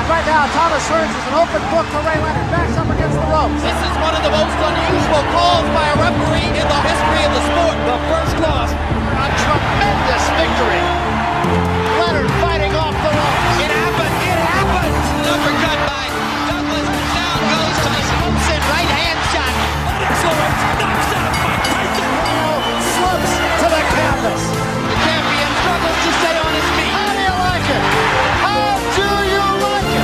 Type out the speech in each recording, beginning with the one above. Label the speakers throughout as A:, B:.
A: right now. Thomas Hearns is an open book to Ray Leonard. Backs up against the ropes.
B: This is one of the most unusual calls by a referee in the history of the sport.
A: The first loss. A tremendous victory. Leonard fighting off the ropes.
B: It happened. It happened. Uppercut by Douglas. Down goes Tyson.
A: Hooks in right hand shot.
B: Excellent. Knocks out Mike Tyson.
A: Slumps to the canvas.
B: The champion struggles to stay on his feet.
A: How do you like it? How do you like it?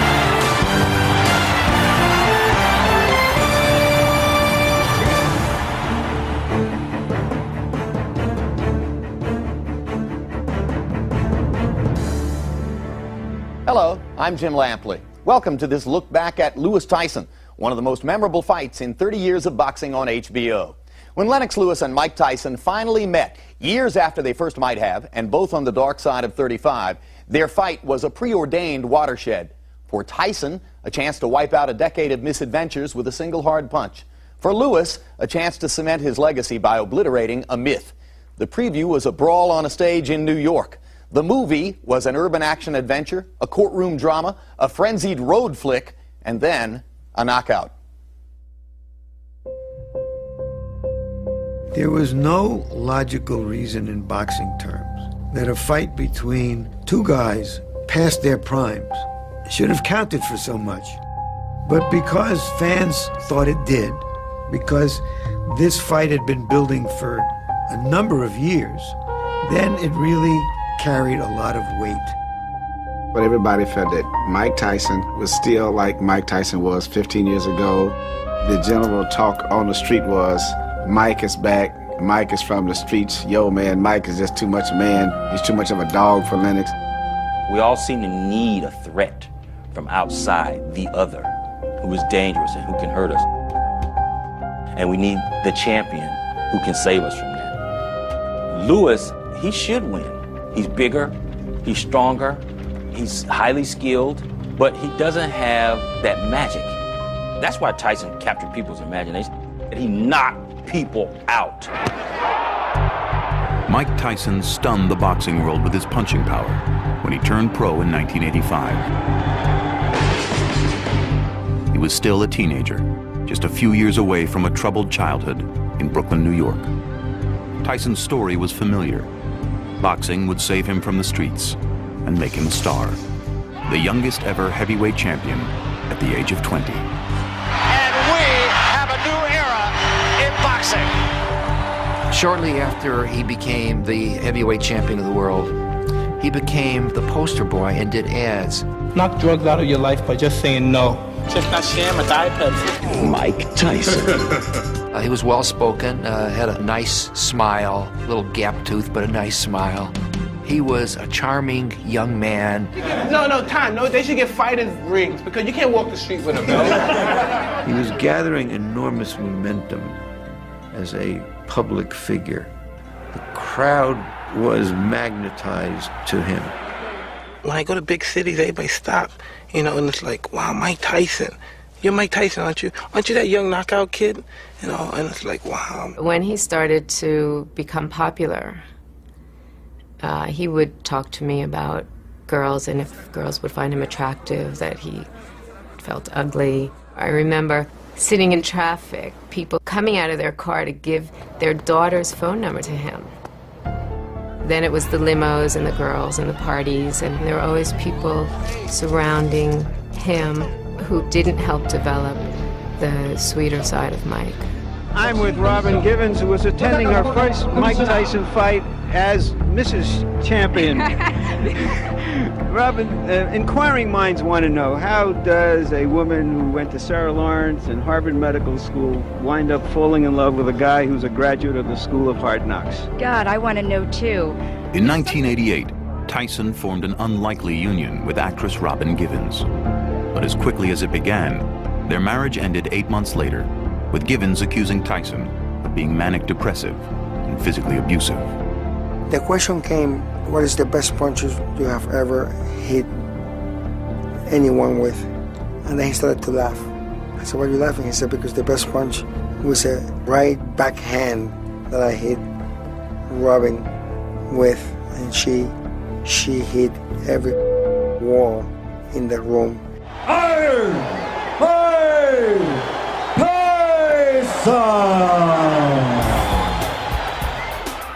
C: Hello, I'm Jim Lampley. Welcome to this look back at Lewis Tyson, one of the most memorable fights in 30 years of boxing on HBO. When Lennox Lewis and Mike Tyson finally met, years after they first might have, and both on the dark side of 35, their fight was a preordained watershed. For Tyson, a chance to wipe out a decade of misadventures with a single hard punch. For Lewis, a chance to cement his legacy by obliterating a myth. The preview was a brawl on a stage in New York. The movie was an urban action adventure, a courtroom drama, a frenzied road flick, and then a knockout.
D: There was no logical reason in boxing terms that a fight between two guys past their primes should have counted for so much. But because fans thought it did, because this fight had been building for a number of years, then it really carried a lot of weight.
E: But everybody felt that Mike Tyson was still like Mike Tyson was 15 years ago. The general talk on the street was, Mike is back, Mike is from the streets. Yo, man, Mike is just too much man. He's too much of a dog for Lennox.
F: We all seem to need a threat from outside, the other, who is dangerous and who can hurt us. And we need the champion who can save us from that. Lewis, he should win. He's bigger, he's stronger, he's highly skilled, but he doesn't have that magic. That's why Tyson captured people's imagination. He knocked people out.
G: Mike Tyson stunned the boxing world with his punching power when he turned pro in 1985. He was still a teenager, just a few years away from a troubled childhood in Brooklyn, New York. Tyson's story was familiar. Boxing would save him from the streets and make him a star. The youngest ever heavyweight champion at the age of 20.
A: And we have a new era in boxing.
H: Shortly after he became the heavyweight champion of the world, he became the poster boy and did ads.
I: Knock drugs out of your life by just saying no. Just not sharing my diet.
J: Mike Tyson.
H: He was well-spoken, had a nice smile, a little gap tooth, but a nice smile. He was a charming young man.
I: No, they should get fighters rings because you can't walk the street with him.
D: He was gathering enormous momentum as a public figure. The crowd was magnetized to him.
I: When I go to big cities, everybody stop, and it's like, wow, Mike Tyson. You're Mike Tyson, aren't you? Aren't you that young knockout kid? And it's like, wow.
K: When he started to become popular, he would talk to me about girls, and if girls would find him attractive, that he felt ugly. I remember sitting in traffic, people coming out of their car to give their daughter's phone number to him. Then it was the limos and the girls and the parties, and there were always people surrounding him who didn't help develop the sweeter side of Mike.
L: I'm with Robin Givens, who was attending her first Mike Tyson fight as Mrs. Champion. Robin, inquiring minds want to know, how does a woman who went to Sarah Lawrence and Harvard Medical School wind up falling in love with a guy who's a graduate of the School of Hard Knocks?
M: God, I want to know too.
G: In 1988, Tyson formed an unlikely union with actress Robin Givens. But as quickly as it began, their marriage ended 8 months later, with Givens accusing Tyson of being manic-depressive and physically abusive.
N: The question came, what is the best punches you have ever hit anyone with? And then he started to laugh. I said, why are you laughing? He said, because the best punch was a right backhand that I hit Robin with, and she hit every wall in the room.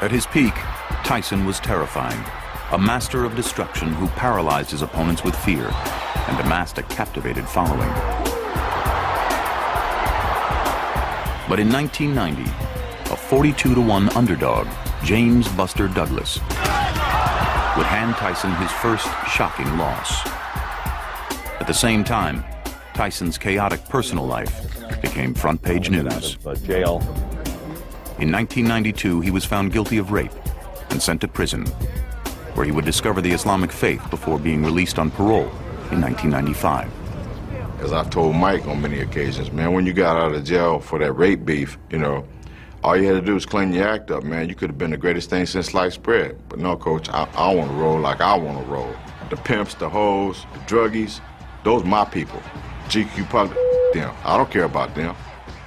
G: At his peak, Tyson was terrifying, a master of destruction who paralyzed his opponents with fear and amassed a captivated following. But in 1990, a 42-1 underdog, James Buster Douglas, would hand Tyson his first shocking loss. At the same time, Tyson's chaotic personal life became front-page news.
O: Jail.
G: In 1992, he was found guilty of rape and sent to prison, where he would discover the Islamic faith before being released on parole in 1995.
P: As I've told Mike on many occasions, man, when you got out of jail for that rape beef, you know, all you had to do was clean your act up, man. You could have been the greatest thing since sliced bread. But no, Coach, I want to roll like I want to roll. The pimps, the hoes, the druggies, those my people. GQ Punk, them. I don't care about them.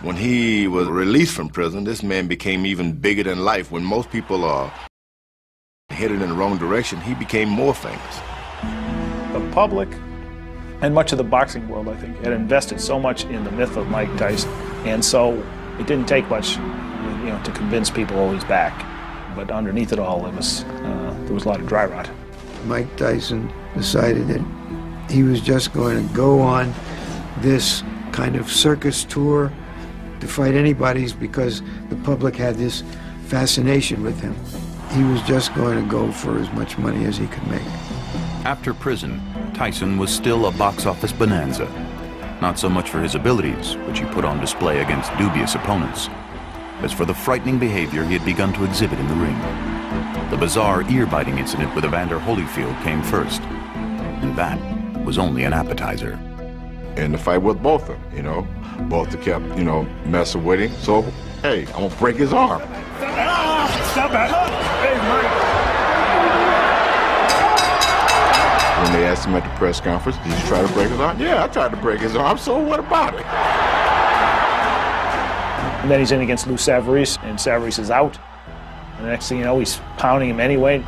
Q: When he was released from prison, this man became even bigger than life. When most people are headed in the wrong direction, he became more famous.
R: The public and much of the boxing world, I think, had invested so much in the myth of Mike Tyson, and so it didn't take much, you know, to convince people oh, he's back. But underneath it all, it was there was a lot of dry rot.
D: Mike Tyson decided that he was just going to go on this kind of circus tour to fight anybody's because the public had this fascination with him. He was just going to go for as much money as he could make.
G: After prison, Tyson was still a box office bonanza. Not so much for his abilities, which he put on display against dubious opponents, as for the frightening behavior he had begun to exhibit in the ring. The bizarre ear-biting incident with Evander Holyfield came first, and that was only an appetizer.
P: And the fight with Botha, you know. Botha kept, you know, messing with him. So, hey, I'm gonna break his arm.
R: Stop that! Hey, Mike.
P: When they asked him at the press conference, did you try to break his arm? Yeah, I tried to break his arm, so what about it?
R: And then he's in against Lou Savarese, and Savarese is out. And the next thing you know, he's pounding him anyway.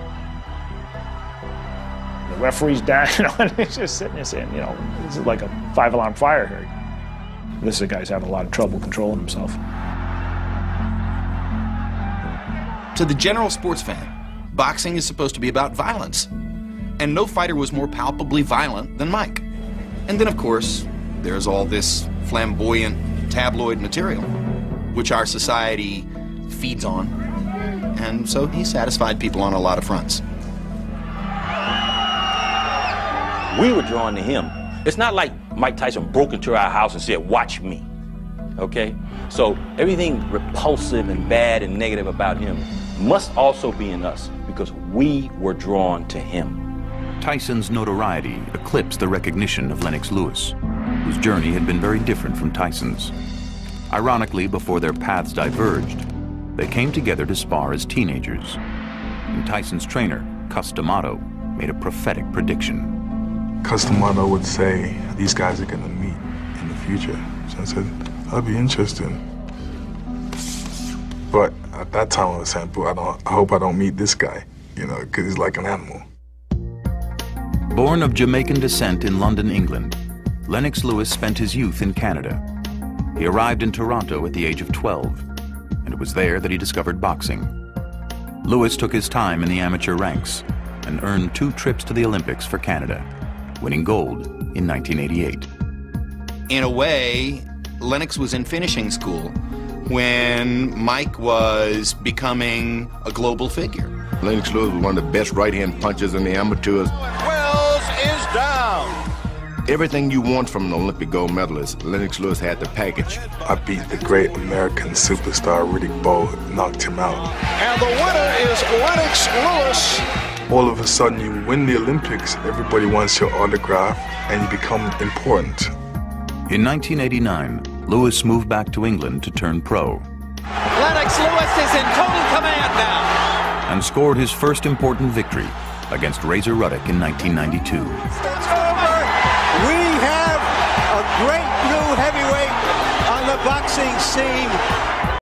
R: The referee's down, you know, and he's just sitting there saying, you know, this is like a 5-alarm fire here. This guy's having a lot of trouble controlling himself.
S: To the general sports fan, boxing is supposed to be about violence. And no fighter was more palpably violent than Mike. And then, of course, there's all this flamboyant tabloid material, which our society feeds on. And so he satisfied people on a lot of fronts.
F: We were drawn to him. It's not like Mike Tyson broke into our house and said, watch me, okay? So everything repulsive and bad and negative about him must also be in us because we were drawn to him.
G: Tyson's notoriety eclipsed the recognition of Lennox Lewis, whose journey had been very different from Tyson's. Ironically, before their paths diverged, they came together to spar as teenagers. And Tyson's trainer, Cus D'Amato, made a prophetic prediction.
T: Cus D'Amato would say, these guys are going to meet in the future. So I said, that'd be interesting. But at that time I was saying, I hope I don't meet this guy, you know, because he's like an animal.
G: Born of Jamaican descent in London, England, Lennox Lewis spent his youth in Canada. He arrived in Toronto at the age of 12, and it was there that he discovered boxing. Lewis took his time in the amateur ranks and earned 2 trips to the Olympics for Canada, winning gold in 1988.
S: In a way, Lennox was in finishing school when Mike was becoming a global figure.
Q: Lennox Lewis was one of the best right-hand punchers in the amateurs.
A: Wells is down.
Q: Everything you want from an Olympic gold medalist, Lennox Lewis had the package.
T: I beat the great American superstar Riddick Bowe, knocked him out.
A: And the winner is Lennox Lewis.
T: All of a sudden you win the Olympics, everybody wants your autograph, and you become important.
G: In 1989, Lewis moved back to England to turn pro.
B: Lennox Lewis is in total command now.
G: And scored his first important victory against Razor Ruddock in 1992.
A: We have a great new heavyweight on the boxing scene.